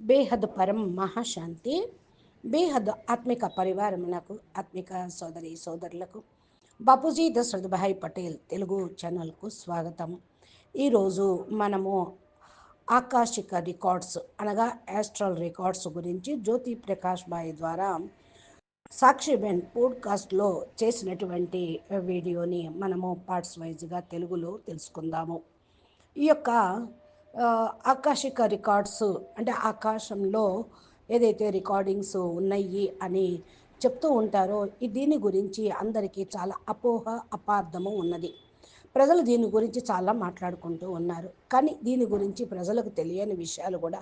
బేహద్ పరం మహాశాంతి. బేహద్ ఆత్మిక పరివారమునకు, ఆత్మిక సోదరి సోదరులకు బాపూజీ దశరథభాయ్ పటేల్ తెలుగు ఛానల్కు స్వాగతం. ఈరోజు మనము ఆకాశిక రికార్డ్స్ అనగా యాస్ట్రల్ రికార్డ్స్ గురించి జ్యోతి ప్రకాష్ బాయ్ ద్వారా సాక్షిబెన్ పోడ్కాస్ట్లో చేసినటువంటి వీడియోని మనము పార్ట్స్ వైజ్గా తెలుగులో తెలుసుకుందాము. ఈ యొక్క ఆకాశిక రికార్డ్స్ అంటే ఆకాశంలో ఏదైతే రికార్డింగ్స్ ఉన్నాయి అని చెప్తూ ఉంటారో దీని గురించి అందరికీ చాలా అపోహ అపార్థము ఉన్నది. ప్రజలు దీని గురించి చాలా మాట్లాడుకుంటూ ఉన్నారు, కానీ దీని గురించి ప్రజలకు తెలియని విషయాలు కూడా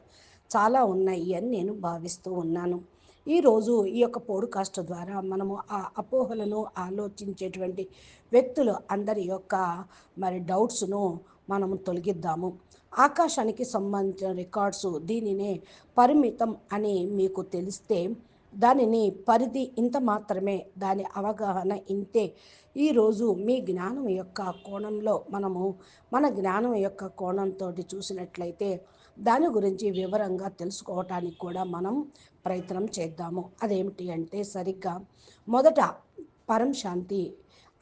చాలా ఉన్నాయి అని నేను భావిస్తూ ఉన్నాను. ఈరోజు ఈ యొక్క పోడ్కాస్ట్ ద్వారా మనము ఆ అపోహలను ఆలోచించేటువంటి వ్యక్తులు అందరి యొక్క డౌట్స్ను మనము తొలగిద్దాము. ఆకాశానికి సంబంధించిన రికార్డ్స్ దీనినే పరిమితం అని మీకు తెలిస్తే దానిని పరిధి ఇంత మాత్రమే, దాని అవగాహన ఇంతే. ఈరోజు మీ జ్ఞానం యొక్క కోణంలో మనము మన జ్ఞానం యొక్క కోణంతో చూసినట్లయితే దాని గురించి వివరంగా తెలుసుకోవటానికి కూడా మనం ప్రయత్నం చేద్దాము. అదేమిటి అంటే సరిగ్గా మొదట పరం శాంతి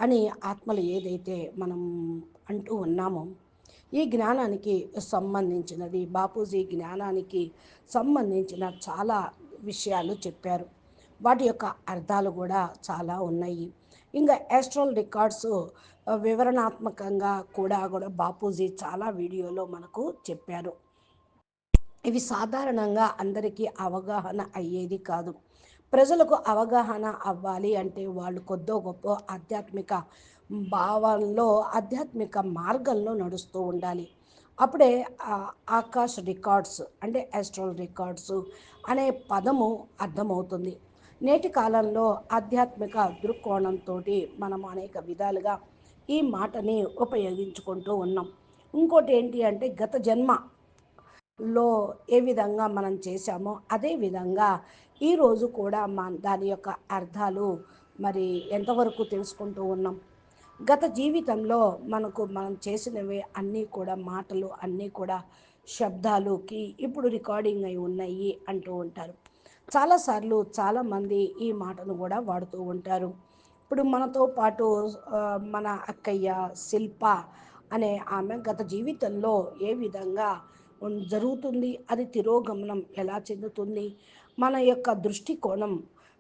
అని ఆత్మలు ఏదైతే మనం అంటూ ఉన్నామో ఈ జ్ఞానానికి సంబంధించినది బాపూజీ జ్ఞానానికి సంబంధించిన చాలా విషయాలు చెప్పారు. వాటి యొక్క అర్థాలు కూడా చాలా ఉన్నాయి. ఇంకా యాస్ట్రల్ రికార్డ్స్ వివరణాత్మకంగా కూడా బాపూజీ చాలా వీడియోలో మనకు చెప్పారు. ఇవి సాధారణంగా అందరికీ అవగాహన అయ్యేది కాదు. ప్రజలకు అవగాహన అవ్వాలి అంటే వాళ్ళు కొద్దో గొప్ప ఆధ్యాత్మిక భావంలో, ఆధ్యాత్మిక మార్గంలో నడుస్తూ ఉండాలి. అప్పుడే ఆకాశ్ రికార్డ్స్ అంటే యాస్ట్రల్ రికార్డ్స్ అనే పదము అర్థమవుతుంది. నేటి కాలంలో ఆధ్యాత్మిక దృక్కోణంతో మనం అనేక విధాలుగా ఈ మాటని ఉపయోగించుకుంటూ ఉన్నాం. ఇంకోటి ఏంటి అంటే గత జన్మలో ఏ విధంగా మనం చేశామో అదే విధంగా ఈరోజు కూడా దాని యొక్క అర్థాలు ఎంతవరకు తెలుసుకుంటూ ఉన్నాం. గత జీవితంలో మనం చేసినవి అన్నీ కూడా మాటలు అన్నీ కూడా శబ్దాలుకి ఇప్పుడు రికార్డింగ్ అయి ఉన్నాయి అంటూ ఉంటారు. చాలాసార్లు చాలామంది ఈ మాటను కూడా వాడుతూ ఉంటారు. ఇప్పుడు మనతో పాటు మన అక్కయ్య శిల్ప అనే ఆమె గత జీవితంలో ఏ విధంగా జరుగుతుంది, అది తిరోగమనం ఎలా చెందుతుంది, మన యొక్క దృష్టికోణం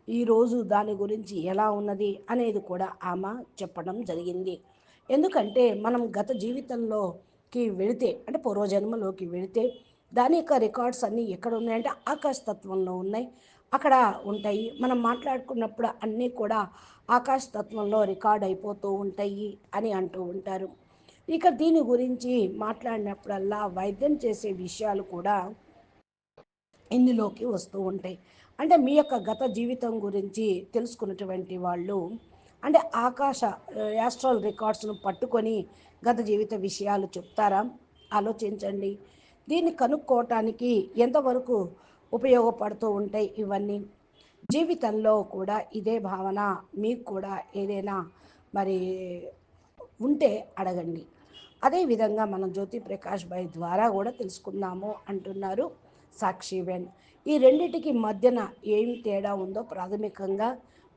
ఈరోజు దాని గురించి ఎలా ఉన్నది అనేది కూడా ఆమె చెప్పడం జరిగింది. ఎందుకంటే మనం గత జీవితంలోకి వెళితే అంటే పూర్వజన్మలోకి వెళితే దాని యొక్క రికార్డ్స్ అన్నీ ఎక్కడ ఉన్నాయంటే ఆకాశతత్వంలో ఉన్నాయి, అక్కడ ఉంటాయి. మనం మాట్లాడుకున్నప్పుడు అన్నీ కూడా ఆకాశతత్వంలో రికార్డ్ అయిపోతూ ఉంటాయి అని అంటూ ఉంటారు. ఇక దీని గురించి మాట్లాడినప్పుడల్లా వైద్యం చేసే విషయాలు కూడా ఇందులోకి వస్తూ ఉంటాయి. అంటే మీ యొక్క గత జీవితం గురించి తెలుసుకున్నటువంటి వాళ్ళు అంటే యాస్ట్రల్ రికార్డ్స్ను పట్టుకొని గత జీవిత విషయాలు చెప్తారా? ఆలోచించండి. దీన్ని కనుక్కోవటానికి ఎంతవరకు ఉపయోగపడుతూ ఉంటాయి ఇవన్నీ. జీవితంలో కూడా ఇదే భావన మీకు కూడా ఏదైనా మరి ఉంటే అడగండి. అదేవిధంగా మనం జ్యోతి ప్రకాష్ భాయ్ ద్వారా కూడా తెలుసుకుందాము అంటున్నారు సాక్షిబెన్. ఈ రెండిటికి మధ్యన ఏం తేడా ఉందో ప్రాథమికంగా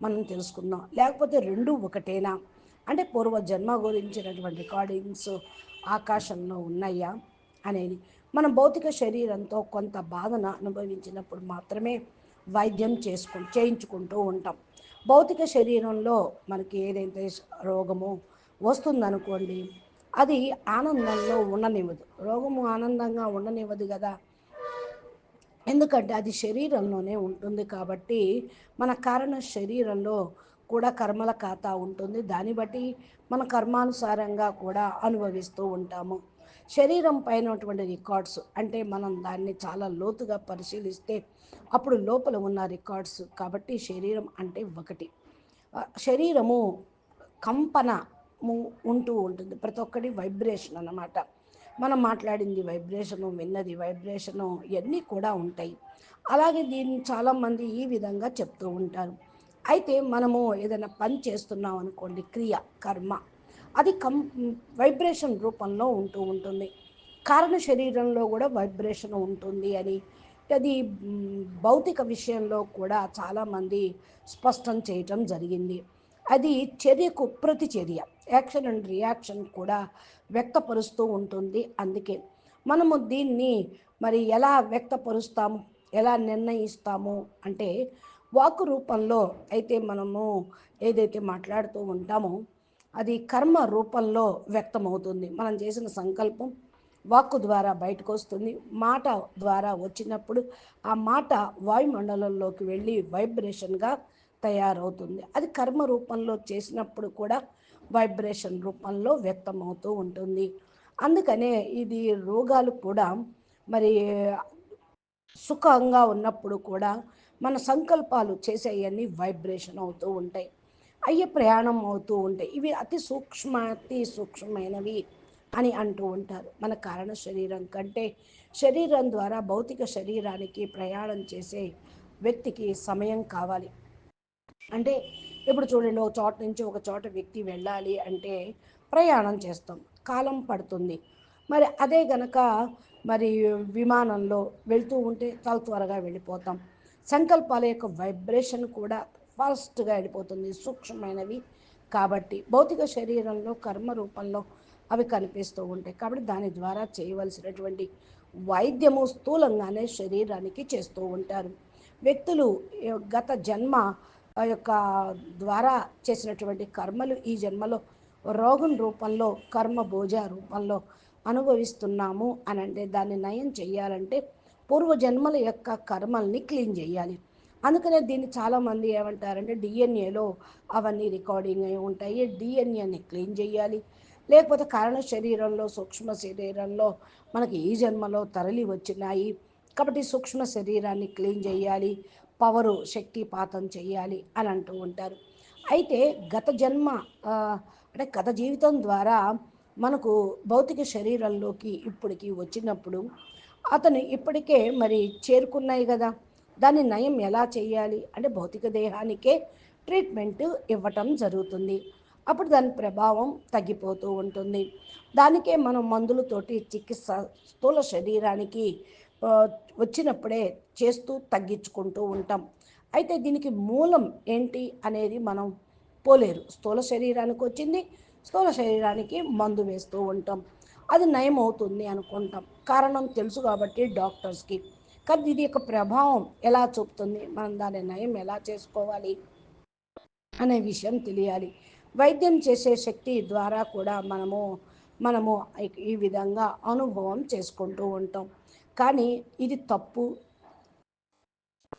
మనం తెలుసుకుందాం. లేకపోతే రెండు ఒకటేనా అంటే పూర్వజన్మ గురించినటువంటి రికార్డింగ్స్ ఆకాశంలో ఉన్నాయా అనేది. మనం భౌతిక శరీరంతో కొంత బాధను అనుభవించినప్పుడు మాత్రమే వైద్యం చేయించుకుంటూ ఉంటాం. భౌతిక శరీరంలో మనకి ఏదైతే రోగమో వస్తుందనుకోండి, అది ఆనందంలో ఉండనివ్వదు. రోగము ఆనందంగా ఉండనివ్వదు కదా, ఎందుకంటే అది శరీరంలోనే ఉంటుంది. కాబట్టి మన కారణ శరీరంలో కూడా కర్మల ఖాతా ఉంటుంది. దాన్ని బట్టి మన కర్మానుసారంగా కూడా అనుభవిస్తూ ఉంటాము. శరీరం పైనటువంటి రికార్డ్స్ అంటే మనం దాన్ని చాలా లోతుగా పరిశీలిస్తే అప్పుడు లోపల ఉన్న రికార్డ్స్. కాబట్టి శరీరం అంటే ఒకటి. శరీరము కంపనము ఉంటూ ఉంటుంది. ప్రతి ఒక్కటి వైబ్రేషన్ అన్నమాట. మనం మాట్లాడింది వైబ్రేషను, విన్నది వైబ్రేషను, ఇవన్నీ కూడా ఉంటాయి. అలాగే దీన్ని చాలామంది ఈ విధంగా చెప్తూ ఉంటారు. అయితే మనము ఏదైనా పని చేస్తున్నాం అనుకోండి, క్రియ కర్మ అది వైబ్రేషన్ రూపంలో ఉంటూ ఉంటుంది. కారణ శరీరంలో కూడా వైబ్రేషన్ ఉంటుంది అని అది భౌతిక విషయంలో కూడా చాలామంది స్పష్టం చేయటం జరిగింది. అది చర్యకు ప్రతిచర్య, యాక్షన్ అండ్ రియాక్షన్ కూడా వ్యక్తపరుస్తూ ఉంటుంది. అందుకే మనము దీన్ని మరి ఎలా వ్యక్తపరుస్తాము, ఎలా నిర్ణయిస్తాము అంటే వాక్కు రూపంలో అయితే మనము ఏదైతే మాట్లాడుతూ ఉంటామో అది కర్మ రూపంలో వ్యక్తమవుతుంది. మనం చేసిన సంకల్పం వాక్కు ద్వారా బయటకు వస్తుంది. మాట ద్వారా వచ్చినప్పుడు ఆ మాట వాయుమండలంలోకి వెళ్ళి వైబ్రేషన్గా తయారవుతుంది. అది కర్మ రూపంలో చేసినప్పుడు కూడా వైబ్రేషన్ రూపంలో వ్యక్తమవుతూ ఉంటుంది. అందుకనే ఇది రోగాలు కూడా మరి సుఖంగా ఉన్నప్పుడు కూడా మన సంకల్పాలు చేసేవన్నీ వైబ్రేషన్ అవుతూ ఉంటాయి, అయ్యే ప్రయాణం అవుతూ ఉంటాయి. ఇవి అతి సూక్ష్మమైనవి అని అంటూ ఉంటారు. మన కారణ శరీరం కంటే శరీరం ద్వారా భౌతిక శరీరానికి ప్రయాణం చేసే వ్యక్తికి సమయం కావాలి. అంటే ఇప్పుడు చూడండి, ఒక చోట నుంచి ఒక చోట వ్యక్తి వెళ్ళాలి అంటే ప్రయాణం చేస్తాం, కాలం పడుతుంది. మరి అదే గనక మరి విమానంలో వెళ్తూ ఉంటే చాలా త్వరగా వెళ్ళిపోతాం. సంకల్పాల యొక్క వైబ్రేషన్ కూడా ఫాస్ట్గా వెళ్ళిపోతుంది, సూక్ష్మమైనవి కాబట్టి. భౌతిక శరీరంలో కర్మ రూపంలో అవి కనిపిస్తూ ఉంటాయి కాబట్టి దాని ద్వారా చేయవలసినటువంటి వైద్యము స్థూలంగానే శరీరానికి చేస్తూ ఉంటారు వ్యక్తులు. గత జన్మ యొక్క ద్వారా చేసినటువంటి కర్మలు ఈ జన్మలో రోగం రూపంలో కర్మ భోజ రూపంలో అనుభవిస్తున్నాము అని అంటే దాన్ని నయం చేయాలంటే పూర్వజన్మల యొక్క కర్మల్ని క్లీన్ చేయాలి. అందుకనే దీన్ని చాలామంది ఏమంటారంటే డిఎన్ఏలో అవన్నీ రికార్డింగ్ అయి ఉంటాయి, డిఎన్ఏని క్లీన్ చేయాలి. లేకపోతే కారణ శరీరంలో సూక్ష్మ శరీరంలో మనకి ఈ జన్మలో తరలి వచ్చినాయి కాబట్టి సూక్ష్మ శరీరాన్ని క్లీన్ చేయాలి, పవరు శక్తిపాతం చేయాలి అని అంటూ ఉంటారు. అయితే గత జన్మ అంటే గత జీవితం ద్వారా మనకు భౌతిక శరీరంలోకి ఇప్పటికి వచ్చినప్పుడు అతను ఇప్పటికే మరి చేరుకున్నాయి కదా, దాన్ని నయం ఎలా చేయాలి అంటే భౌతిక దేహానికే ట్రీట్మెంట్ ఇవ్వటం జరుగుతుంది. అప్పుడు దాని ప్రభావం తగ్గిపోతూ ఉంటుంది. దానికే మనం మందులతోటి చికిత్స స్థూల శరీరానికి వచ్చినప్పుడే చేస్తూ తగ్గించుకుంటూ ఉంటాం. అయితే దీనికి మూలం ఏంటి అనేది మనం పోలేరు. స్థూల శరీరానికి వచ్చింది, స్థూల శరీరానికి మందు వేస్తూ ఉంటాం, అది నయం అవుతుంది అనుకుంటాం, కారణం తెలుసు కాబట్టి డాక్టర్స్కి. కానీ ఇది యొక్క ప్రభావం ఎలా చూపుతుంది, మనం దాని నయం ఎలా చేసుకోవాలి అనే విషయం తెలియాలి. వైద్యం చేసే శక్తి ద్వారా కూడా మనము ఈ విధంగా అనుభవం చేసుకుంటూ ఉంటాం. కానీ ఇది తప్పు,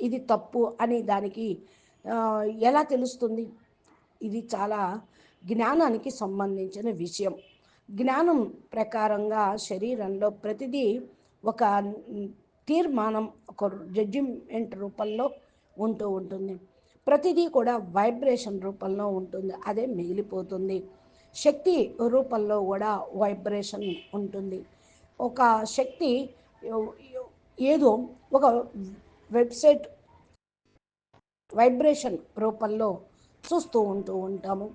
ఇది తప్పు అని దానికి ఎలా తెలుస్తుంది? ఇది చాలా జ్ఞానానికి సంబంధించిన విషయం. జ్ఞానం ప్రకారంగా శరీరంలో ప్రతిదీ ఒక తీర్మానం, ఒక జడ్జిమెంట్ రూపంలో ఉంటూ ఉంటుంది. ప్రతిదీ కూడా వైబ్రేషన్ రూపంలో ఉంటుంది, అదే మిగిలిపోతుంది. శక్తి రూపంలో కూడా వైబ్రేషన్ ఉంటుంది. ఒక శక్తి ఏదో ఒక వెబ్సైట్ వైబ్రేషన్ రూపంలో ఉంటూ ఉంటాము.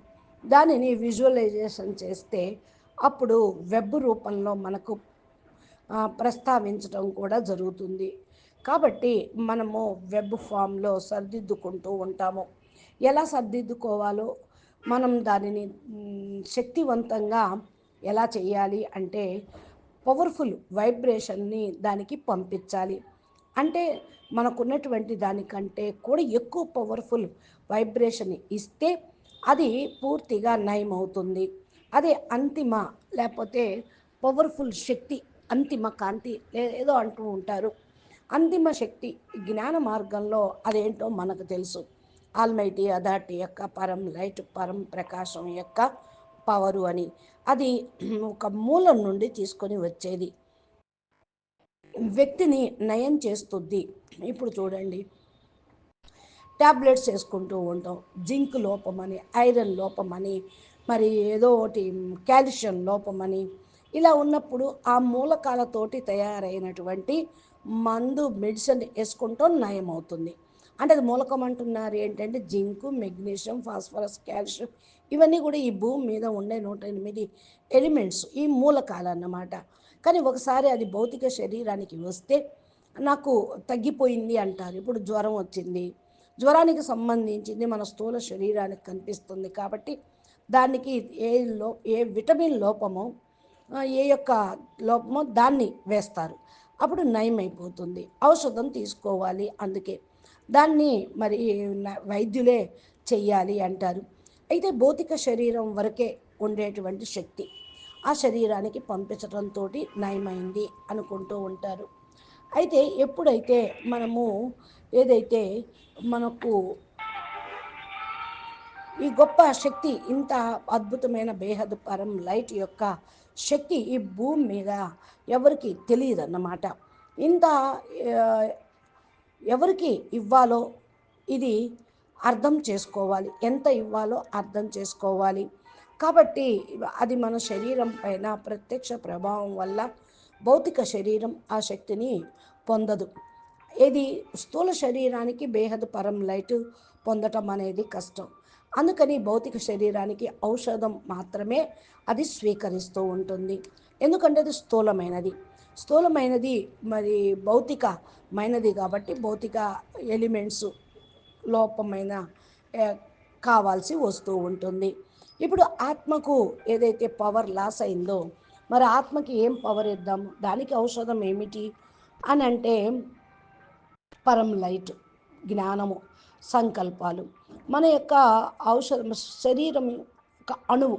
దానిని విజువలైజేషన్ చేస్తే అప్పుడు వెబ్ రూపంలో మనకు ప్రస్తావించడం కూడా జరుగుతుంది. కాబట్టి మనము వెబ్ ఫామ్లో సర్దిద్దుకుంటూ ఉంటాము. ఎలా సర్దిద్దుకోవాలో మనం దానిని శక్తివంతంగా ఎలా చేయాలి అంటే పవర్ఫుల్ వైబ్రేషన్ని దానికి పంపించాలి. అంటే మనకున్నటువంటి దానికంటే కూడా ఎక్కువ పవర్ఫుల్ వైబ్రేషన్ ఇస్తే అది పూర్తిగా నయం అవుతుంది. అదే అంతిమ లేకపోతే పవర్ఫుల్ శక్తి, అంతిమ కాంతి ఏదో అంటూ ఉంటారు. అంతిమ శక్తి జ్ఞాన మార్గంలో అదేంటో మనకు తెలుసు. ఆల్మైటీ అథారిటీ యొక్క పరం లైట్, పరం ప్రకాశం యొక్క పవరు అని. అది ఒక మూలం నుండి తీసుకొని వచ్చేది, వ్యక్తిని నయం చేస్తుంది. ఇప్పుడు చూడండి, ట్యాబ్లెట్స్ వేసుకుంటూ ఉంటాం, జింక్ లోపమని, ఐరన్ లోపమని, మరి ఏదో ఒకటి కాల్షియం లోపమని. ఇలా ఉన్నప్పుడు ఆ మూలకాలతోటి తయారైనటువంటి మందు మెడిసిన్ వేసుకుంటాం, నయం అవుతుంది. అంటే అది మూలకం అంటున్నారు ఏంటంటే జింకు, మెగ్నీషియం, ఫాస్ఫరస్, కాల్షియం ఇవన్నీ కూడా ఈ భూమి మీద ఉండే 108 ఎలిమెంట్స్, ఈ మూలకాలు అన్నమాట. కానీ ఒకసారి అది భౌతిక శరీరానికి వస్తే నాకు తగ్గిపోయింది అంటారు. ఇప్పుడు జ్వరం వచ్చింది, జ్వరానికి సంబంధించింది మన స్థూల శరీరానికి కనిపిస్తుంది కాబట్టి దానికి ఏ విటమిన్ లోపమో ఏ యొక్క లోపమో దాన్ని వేస్తారు. అప్పుడు నయమైపోతుంది. ఔషధం తీసుకోవాలి అందుకే. దాన్ని మరి వైద్యులే చెయ్యాలి అంటారు. అయితే భౌతిక శరీరం వరకే ఉండేటువంటి శక్తి ఆ శరీరానికి పంపించడంతో నయమైంది అనుకుంటూ ఉంటారు. అయితే ఎప్పుడైతే మనము ఏదైతే మనకు ఈ గొప్ప శక్తి, ఇంత అద్భుతమైన బేహద్ పరం లైట్ యొక్క శక్తి ఈ భూమి మీద ఎవరికి తెలియదు అన్నమాట. ఇంత ఎవరికి ఇవ్వాలో ఇది అర్థం చేసుకోవాలి, ఎంత ఇవ్వాలో అర్థం చేసుకోవాలి. కాబట్టి అది మన శరీరం పైన ప్రత్యక్ష ప్రభావం వల్ల భౌతిక శరీరం ఆ శక్తిని పొందదు. ఇది స్థూల శరీరానికి బేహద్ పరం లైట్ పొందటం అనేది కష్టం. అందుకని భౌతిక శరీరానికి ఔషధం మాత్రమే అది స్వీకరిస్తూ ఉంటుంది. ఎందుకంటే అది స్థూలమైనది. స్థూలమైనది మరి భౌతికమైనది కాబట్టి భౌతిక ఎలిమెంట్స్ లోపమైన కావాల్సి వస్తూ ఉంటుంది. ఇప్పుడు ఆత్మకు ఏదైతే పవర్ లాస్ అయిందో మరి ఆత్మకి ఏం పవర్ ఇద్దాము, దానికి ఔషధం ఏమిటి అని అంటే పరం లైట్, జ్ఞానము, సంకల్పాలు. మన యొక్క ఔషధం శరీరం యొక్క అణువు,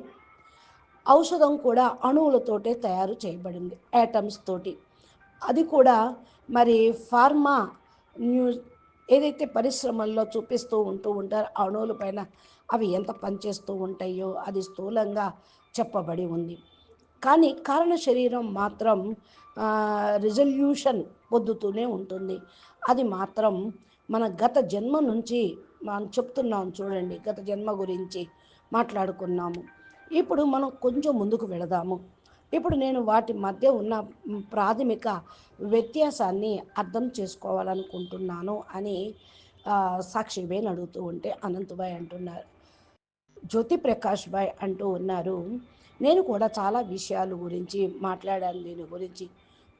ఔషధం కూడా అణువులతోటే తయారు చేయబడింది, యాటమ్స్ తోటి. అది కూడా మరి ఫార్మా న్యూ ఏదైతే పరిశ్రమల్లో చూపిస్తూ ఉంటారో అణువుల పైన అవి ఎంత పనిచేస్తూ ఉంటాయో అది స్థూలంగా చెప్పబడి ఉంది. కానీ కారణ శరీరం మాత్రం రిజల్యూషన్ పొందుతూనే ఉంటుంది. అది మాత్రం మన గత జన్మ నుంచి మనం చెప్తున్నాం చూడండి, గత జన్మ గురించి మాట్లాడుకున్నాము. ఇప్పుడు మనం కొంచెం ముందుకు వెళదాము. ఇప్పుడు నేను వాటి మధ్య ఉన్న ప్రాథమిక వ్యత్యాసాన్ని అర్థం చేసుకోవాలనుకుంటున్నాను అని సాక్షిబేన్ అడుగుతూ ఉంటే అనంతబాయ్ అంటున్నారు, జ్యోతి ప్రకాష్ భాయ్ అంటూ ఉన్నారు, నేను కూడా చాలా విషయాల గురించి మాట్లాడాను. దీని గురించి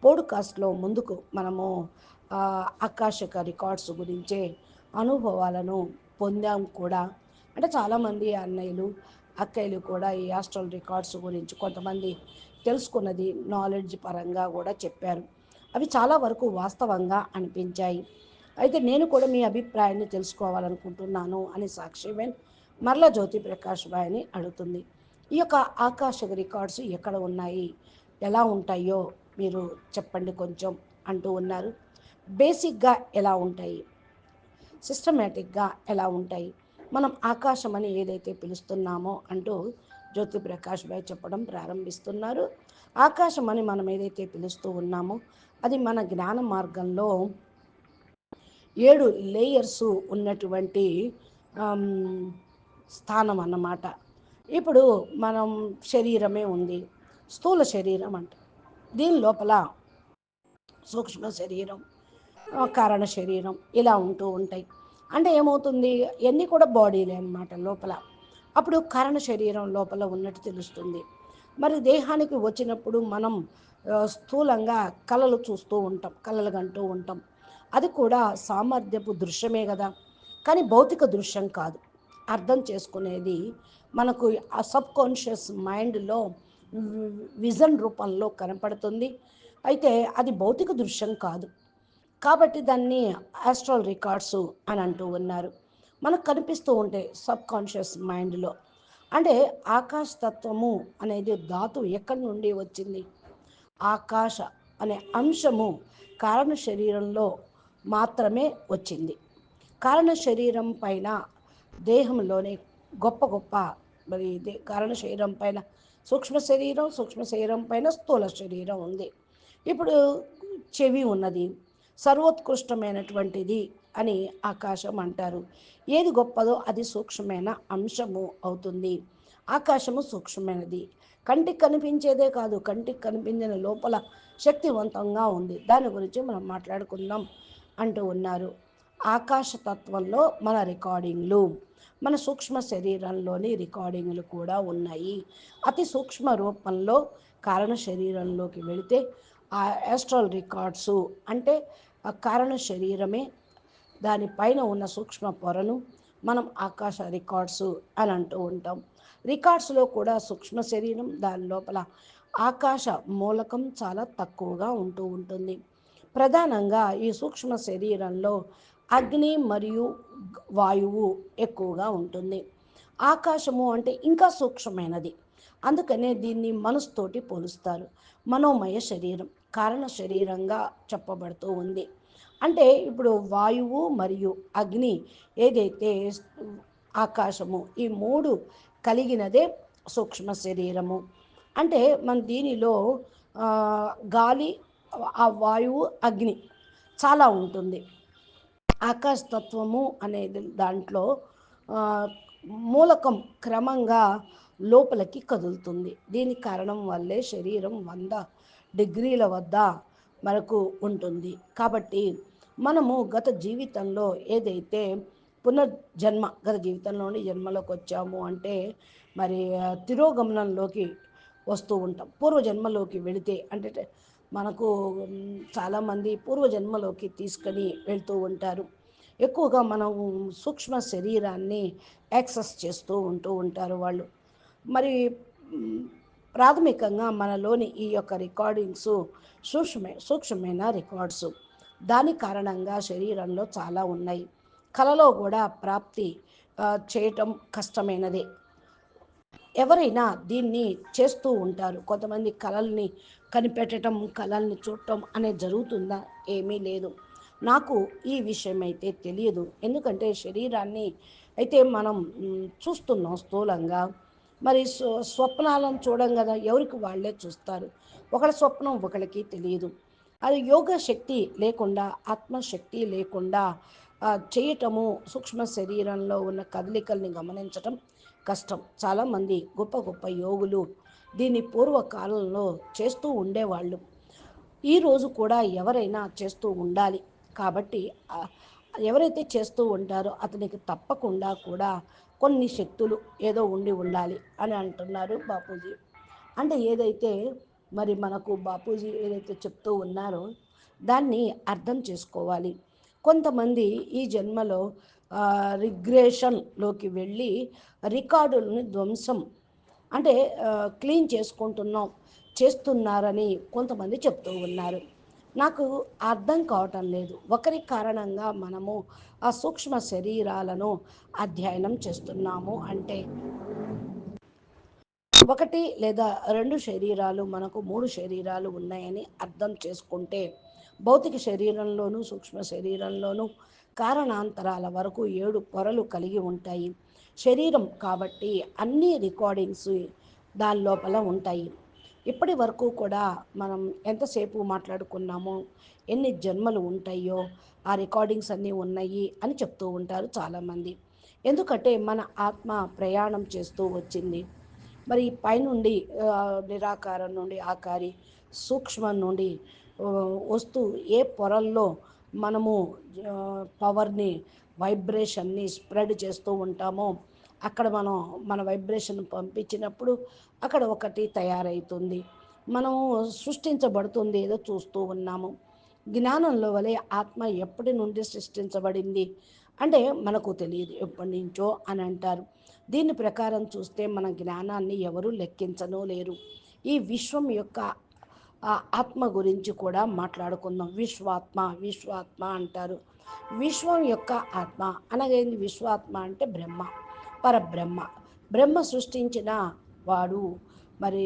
పోడ్కాస్ట్లో ముందుకు మనము ఆకాశక రికార్డ్స్ గురించే అనుభవాలను పొందాం కూడా. అంటే చాలామంది అన్నయ్యలు అక్కయ్యలు కూడా ఈ ఆస్ట్రల్ రికార్డ్స్ గురించి కొంతమంది తెలుసుకున్నది నాలెడ్జ్ పరంగా కూడా చెప్పారు. అవి చాలా వరకు వాస్తవంగా అనిపించాయి. అయితే నేను కూడా మీ అభిప్రాయాన్ని తెలుసుకోవాలనుకుంటున్నాను అని సాక్షిబేన్ మరలా జ్యోతి ప్రకాష్ భాయ్ని అడుగుతుంది. ఈ యొక్క ఆకాశ రికార్డ్స్ ఎక్కడ ఉన్నాయి, ఎలా ఉంటాయో మీరు చెప్పండి కొంచెం అంటూ ఉన్నారు. బేసిక్గా ఎలా ఉంటాయి, సిస్టమేటిక్గా ఎలా ఉంటాయి, మనం ఆకాశం అని ఏదైతే పిలుస్తున్నామో అంటూ జ్యోతి ప్రకాష్ భాయ్ చెప్పడం ప్రారంభిస్తున్నారు. ఆకాశం అని మనం ఏదైతే పిలుస్తూ ఉన్నామో అది మన జ్ఞాన మార్గంలో 7 లేయర్స్ ఉన్నటువంటి స్థానం అన్నమాట. ఇప్పుడు మనం శరీరమే ఉంది, స్థూల శరీరం అంట, దీని లోపల సూక్ష్మ శరీరం, కారణ శరీరం ఇలా ఉంటూ ఉంటాయి. అంటే ఏమవుతుంది, ఇవన్నీ కూడా బాడీలే అనమాట లోపల. అప్పుడు కారణ శరీరం లోపల ఉన్నట్టు తెలుస్తుంది. మరి దేహానికి వచ్చినప్పుడు మనం స్థూలంగా కళలు చూస్తూ ఉంటాం, కళలు కంటూ ఉంటాం. అది కూడా సామర్థ్యపు దృశ్యమే కదా, కానీ భౌతిక దృశ్యం కాదు. అర్థం చేసుకునేది మనకు ఆ సబ్ కాన్షియస్ మైండ్లో విజన్ రూపంలో కనపడుతుంది. అయితే అది భౌతిక దృశ్యం కాదు. కాబట్టి దాన్ని ఆస్ట్రల్ రికార్డ్స్ అని అంటూ ఉన్నారు. మనకు కనిపిస్తూ ఉంటాయి సబ్ కాన్షియస్ మైండ్లో. అంటే ఆకాశతత్వము అనేది ధాతు ఎక్కడి నుండి వచ్చింది, ఆకాశ అనే అంశము కారణ శరీరంలో మాత్రమే వచ్చింది. కారణ శరీరం పైన దేహంలోనే గొప్ప గొప్ప మరి కారణ శరీరం పైన సూక్ష్మ శరీరం, సూక్ష్మ శరీరం పైన స్థూల శరీరం ఉంది. ఇప్పుడు చెవి ఉన్నది, సర్వోత్కృష్టమైనటువంటిది అని ఆకాశం అంటారు. ఏది గొప్పదో అది సూక్ష్మమైన అంశము అవుతుంది. ఆకాశము సూక్ష్మమైనది, కంటికి కనిపించేదే కాదు, కంటికి కనిపించిన లోపల శక్తివంతంగా ఉంది. దాని గురించి మనం మాట్లాడుకుందాం అంటూ ఉన్నారు. ఆకాశతత్వంలో మన రికార్డింగ్లు, మన సూక్ష్మ శరీరంలోని రికార్డింగ్లు కూడా ఉన్నాయి. అతి సూక్ష్మ రూపంలో కారణ శరీరంలోకి వెళితే ఆ యాస్ట్రల్ రికార్డ్సు అంటే ఆ కారణ శరీరమే, దానిపైన ఉన్న సూక్ష్మ పొరను మనం ఆకాశ రికార్డ్స్ అని అంటూ ఉంటాం. రికార్డ్స్లో కూడా సూక్ష్మ శరీరం, దాని లోపల ఆకాశ మూలకం చాలా తక్కువగా ఉంటూ ఉంటుంది. ప్రధానంగా ఈ సూక్ష్మ శరీరంలో అగ్ని మరియు వాయువు ఎక్కువగా ఉంటుంది. ఆకాశము అంటే ఇంకా సూక్ష్మమైనది, అందుకనే దీన్ని మనసుతోటి పోలుస్తారు. మనోమయ శరీరం కారణ శరీరంగా చెప్పబడుతూ ఉంది. అంటే ఇప్పుడు వాయువు మరియు అగ్ని ఏదైతే ఆకాశము ఈ మూడు కలిగినదే సూక్ష్మ శరీరము. అంటే మన దీనిలో ఆ, గాలి, ఆ వాయువు, అగ్ని చాలా ఉంటుంది. ఆకాశతత్వము అనేది దాంట్లో ఆ, మూలకం క్రమంగా లోపలికి కదులుతుంది. దీని కారణం వల్లే శరీరం 100 డిగ్రీల వద్ద మనకు ఉంటుంది. కాబట్టి మనము గత జీవితంలో ఏదైతే పునర్జన్మ, గత జీవితంలోని జన్మలోకి వచ్చాము అంటే మరి తిరోగమనంలోకి వస్తూ ఉంటాం. పూర్వజన్మలోకి వెళితే అంటే మనకు చాలామంది పూర్వజన్మలోకి తీసుకొని వెళ్తూ ఉంటారు. ఎక్కువగా మనం సూక్ష్మ శరీరాన్ని యాక్సెస్ చేస్తూ ఉంటారు వాళ్ళు. మరి ప్రాథమికంగా మనలోని ఈ యొక్క రికార్డింగ్స్ సూక్ష్మమైన రికార్డ్స్. దాని కారణంగా శరీరంలో చాలా ఉన్నాయి. కలలో కూడా ప్రాప్తి చేయటం కష్టమైనదే. ఎవరైనా దీన్ని చేస్తూ ఉంటారు. కొంతమంది కళల్ని కనిపెట్టడం, కళల్ని చూడటం అనేది జరుగుతుందా? ఏమీ లేదు. నాకు ఈ విషయం అయితే తెలియదు. ఎందుకంటే శరీరాన్ని అయితే మనం చూస్తున్నాం స్థూలంగా. మరి స్వప్నాలను చూడం కదా, ఎవరికి వాళ్ళే చూస్తారు. ఒకళ్ళ స్వప్నం ఒకళ్ళకి తెలియదు. అది యోగ శక్తి లేకుండా, ఆత్మశక్తి లేకుండా చేయటము, సూక్ష్మ శరీరంలో ఉన్న కదలికల్ని గమనించటం కష్టం. చాలామంది గొప్ప గొప్ప యోగులు దీన్ని పూర్వకాలంలో చేస్తూ ఉండేవాళ్ళు. ఈరోజు కూడా ఎవరైనా చేస్తూ ఉండాలి. కాబట్టి ఎవరైతే చేస్తూ ఉంటారో అతనికి తప్పకుండా కూడా కొన్ని శక్తులు ఏదో ఉండి ఉండాలి అని అంటున్నారు బాపూజీ. అంటే ఏదైతే మరి మనకు బాపూజీ ఏదైతే చెప్తూ ఉన్నారో దాన్ని అర్థం చేసుకోవాలి. కొంతమంది ఈ జన్మలో రిగ్రెషన్లోకి వెళ్ళి రికార్డులను ధ్వంసం అంటే క్లీన్ చేస్తున్నారని కొంతమంది చెప్తూ ఉన్నారు. నాకు అర్థం కావటం లేదు. ఒకరి కారణంగా మనము ఆ సూక్ష్మ శరీరాలను అధ్యయనం చేస్తున్నాము అంటే ఒకటి లేదా రెండు శరీరాలు, మనకు మూడు శరీరాలు ఉన్నాయని అర్థం చేసుకుంటే భౌతిక శరీరంలోనూ సూక్ష్మ శరీరంలోనూ కారణాంతరాల వరకు 7 పొరలు కలిగి ఉంటాయి శరీరం. కాబట్టి అన్ని రికార్డింగ్స్ దాని లోపల ఉంటాయి. ఇప్పటి వరకు కూడా మనం ఎంతసేపు మాట్లాడుకున్నామో, ఎన్ని జన్మలు ఉంటాయో ఆ రికార్డింగ్స్ అన్నీ ఉన్నాయి అని చెప్తూ ఉంటారు చాలామంది. ఎందుకంటే మన ఆత్మ ప్రయాణం చేస్తూ వచ్చింది. మరి పైనుండి నిరాకారం నుండి ఆకారి, సూక్ష్మం నుండి వస్తూ ఏ పొరల్లో మనము పవర్ని, వైబ్రేషన్ని స్ప్రెడ్ చేస్తూ ఉంటామో అక్కడ మనం మన వైబ్రేషన్ పంపించినప్పుడు అక్కడ ఒకటి తయారవుతుంది. మనము సృష్టించబడుతుంది ఏదో చూస్తూ ఉన్నాము. జ్ఞానంలో వలె ఆత్మ ఎప్పటి నుండి సృష్టించబడింది అంటే మనకు తెలియదు, ఎప్పటి నుంచో అని అంటారు. దీని ప్రకారం చూస్తే మన జ్ఞానాన్ని ఎవరు లెక్కించనూ లేరు. ఈ విశ్వం యొక్క ఆత్మ గురించి కూడా మాట్లాడుకుందాం. విశ్వాత్మ విశ్వాత్మ అంటారు. విశ్వం యొక్క ఆత్మ అనగైంది. విశ్వాత్మ అంటే బ్రహ్మ, పరబ్రహ్మ. బ్రహ్మ సృష్టించిన వాడు మరి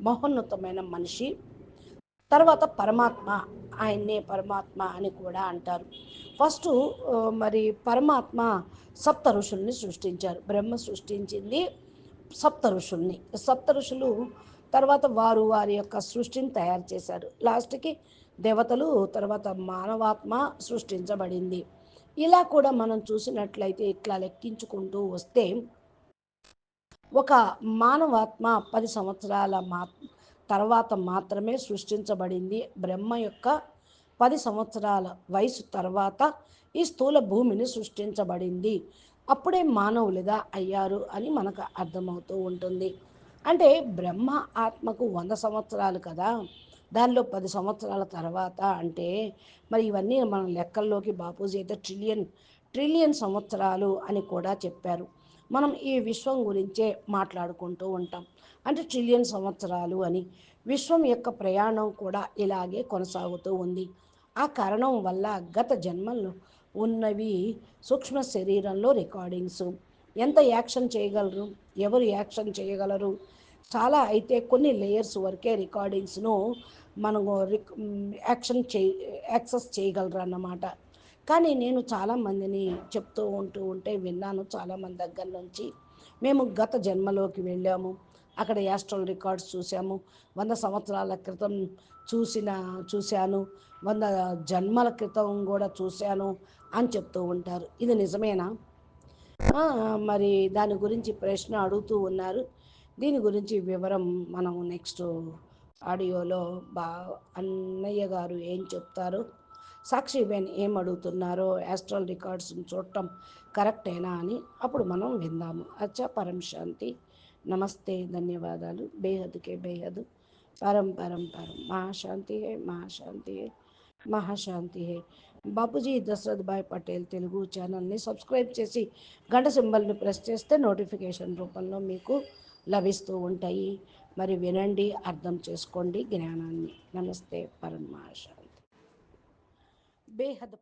మహోన్నతమైన మనిషి. తర్వాత పరమాత్మ, ఆయన్నే పరమాత్మ అని కూడా అంటారు. ఫస్ట్ మరి పరమాత్మ సప్త ఋషుల్ని సృష్టించారు. బ్రహ్మ సృష్టించింది సప్త ఋషుల్ని. సప్త ఋషులు తర్వాత వారు వారి యొక్క సృష్టిని తయారు చేశారు. లాస్ట్కి దేవతలు, తర్వాత మానవాత్మ సృష్టించబడింది. ఇలా కూడా మనం చూసినట్లయితే ఇట్లా లెక్కించుకుంటూ వస్తే ఒక మానవాత్మ 10 సంవత్సరాల తర్వాత మాత్రమే సృష్టించబడింది. బ్రహ్మ యొక్క 10 సంవత్సరాల వయసు తర్వాత ఈ స్థూల భూమిని సృష్టించబడింది. అప్పుడే మానవులుగా అయ్యారు అని మనకు అర్థమవుతూ ఉంటుంది. అంటే బ్రహ్మ ఆత్మకు 100 సంవత్సరాలు కదా. దానిలో 10 సంవత్సరాల తర్వాత అంటే మరి ఇవన్నీ మనం లెక్కల్లోకి బాపూజీ అయితే ట్రిలియన్ ట్రిలియన్ సంవత్సరాలు అని కూడా చెప్పారు. మనం ఈ విశ్వం గురించే మాట్లాడుకుంటూ ఉంటాం. అంటే ట్రిలియన్ సంవత్సరాలు అని. విశ్వం యొక్క ప్రయాణం కూడా ఇలాగే కొనసాగుతూ ఉంది. ఆ కారణం వల్ల గత జన్మల్లో ఉన్నవి సూక్ష్మ శరీరంలో రికార్డింగ్స్. ఎంత యాక్షన్ చేయగలరు? ఎవరు యాక్షన్ చేయగలరు? చాలా అయితే కొన్ని లేయర్స్ వరకే రికార్డింగ్స్ను మనము యాక్షన్ యాక్సెస్ చేయగలరు అన్నమాట. కానీ నేను చాలామందిని చెప్తూ ఉంటే విన్నాను చాలామంది దగ్గర నుంచి. మేము గత జన్మలోకి వెళ్ళాము, అక్కడ యాస్ట్రల్ రికార్డ్స్ చూసాము, 100 సంవత్సరాల క్రితం చూసిన చూశాను, 100 జన్మల క్రితం కూడా చూశాను అని చెప్తూ ఉంటారు. ఇది నిజమేనా? మరి దాని గురించి ప్రశ్న అడుగుతూ ఉన్నారు. దీని గురించి వివరం మనం నెక్స్ట్ ఆడియోలో బా అన్నయ్య గారు ఏం చెప్తారో, సాక్షిబేన్ ఏం అడుగుతున్నారో, యాస్ట్రల్ రికార్డ్స్ని చూడటం కరెక్టేనా అని అప్పుడు మనం విందాము. అచ్చా, పరం శాంతి. నమస్తే, ధన్యవాదాలు. బేహద్కే బేహద్. పరం పరం పరం. మహాశాంతి హే, మహాశాంతి హే, మహాశాంతి హే. బాపూజీ దశరథ్ భాయ్ పటేల్ తెలుగు ఛానల్ని సబ్స్క్రైబ్ చేసి గంట సింబల్ని ప్రెస్ చేస్తే నోటిఫికేషన్ రూపంలో మీకు లభిస్తూ ఉంటాయి. మరి వినండి, అర్థం చేసుకోండి జ్ఞానాన్ని. నమస్తే, పరమాశాంతి. బేహద్